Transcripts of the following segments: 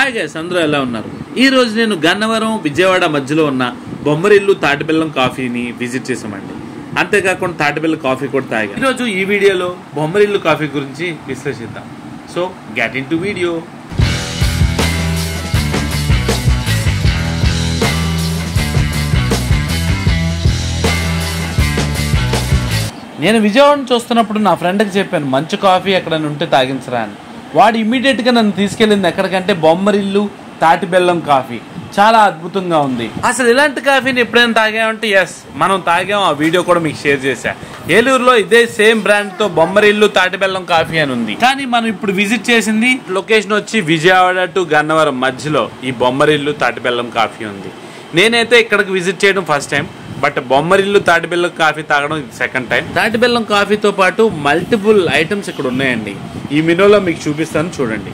Hi guys, అందరూ ఎలా ఉన్నారు? ఈ రోజు నేను గన్నవరం విజయవాడ మధ్యలో ఉన్న బొమ్మరిల్లు తాటిబెల్లం కాఫీని విజిట్ చేసామండి. అంతేకాకుండా తాటిబెల్లం కాఫీ కూడా తాగాను. ఈరోజు ఈ వీడియోలో బొమ్మరిల్లు కాఫీ గురించి విశ్లేషిద్దాం. So get in to video. నేను విజయవాడను చూస్తున్నప్పుడు నా ఫ్రెండ్కి చెప్పాను, మంచి కాఫీ ఎక్కడైనా ఉంటే తాగించరా అని. వాడు ఇమ్మీడియట్గా నన్ను తీసుకెళ్ళింది ఎక్కడికంటే బొమ్మరిల్లు తాటిబెల్లం కాఫీ. చాలా అద్భుతంగా ఉంది. అసలు ఇలాంటి కాఫీని ఎప్పుడైనా తాగామంటే ఎస్, మనం తాగాం. ఆ వీడియో కూడా మీకు షేర్ చేశా. ఏలూరులో ఇదే సేమ్ బ్రాండ్తో బొమ్మరిల్లు తాటిబెల్లం కాఫీ అని ఉంది. కానీ మనం ఇప్పుడు విజిట్ చేసింది లొకేషన్ వచ్చి విజయవాడ టు గన్నవరం మధ్యలో ఈ బొమ్మరిల్లు తాటిబెల్లం కాఫీ ఉంది. నేనైతే ఇక్కడికి విజిట్ చేయడం ఫస్ట్ టైం, బట్ బొమ్మరిల్లు తాటిబెల్లం కాఫీ తాగడం ఇది సెకండ్ టైం. తాటిబెల్లం కాఫీతో పాటు మల్టిపుల్ ఐటమ్స్ ఇక్కడ ఉన్నాయండి. ఈ మెనూలో మీకు చూపిస్తాను, చూడండి.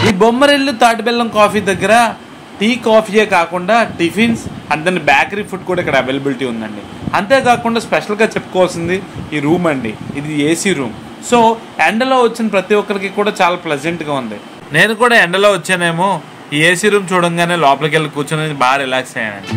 ఈ బొమ్మరిల్లు తాటిబెల్లం కాఫీ దగ్గర టీ కాఫీయే కాకుండా టిఫిన్స్ అండ్ దాని బేకరీ ఫుడ్ కూడా ఇక్కడ అవైలబిలిటీ ఉందండి. అంతేకాకుండా స్పెషల్గా చెప్పుకోవాల్సింది ఈ రూమ్ అండి. ఇది ఏసీ రూమ్. సో ఎండలో వచ్చిన ప్రతి ఒక్కరికి కూడా చాలా ప్లెజెంట్గా ఉంది. నేను కూడా ఎండలో వచ్చానేమో, ఈ ఏసీ రూమ్ చూడంగానే లోపలికి వెళ్ళి కూర్చొని బాగా రిలాక్స్ అయ్యానండి.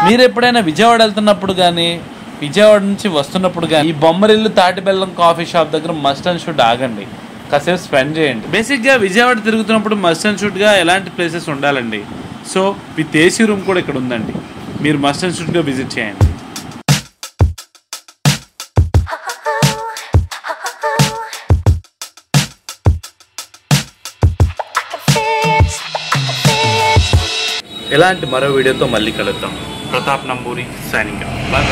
మీరు ఎప్పుడైనా విజయవాడ వెళ్తున్నప్పుడు కానీ విజయవాడ నుంచి వస్తున్నప్పుడు కానీ ఈ బొమ్మరిల్లు తాటిబెల్లం కాఫీ షాప్ దగ్గర మస్ట్ అండ్ షుడ్ ఆగండి, కాసేపు స్పెండ్ చేయండి. బేసిక్గా విజయవాడ తిరుగుతున్నప్పుడు మస్ట్ అండ్ షుడ్గా ఎలాంటి ప్లేసెస్ ఉండాలండి. సో విత్ ఏసీ రూమ్ కూడా ఇక్కడ ఉందండి. మీరు మస్ట్ అండ్ షుడ్గా విజిట్ చేయండి. ఇలాంటి మరో వీడియోతో మళ్ళీ కలుద్దాం. ప్రతాప్ నంబూరి సైనింగ్. బాయ్.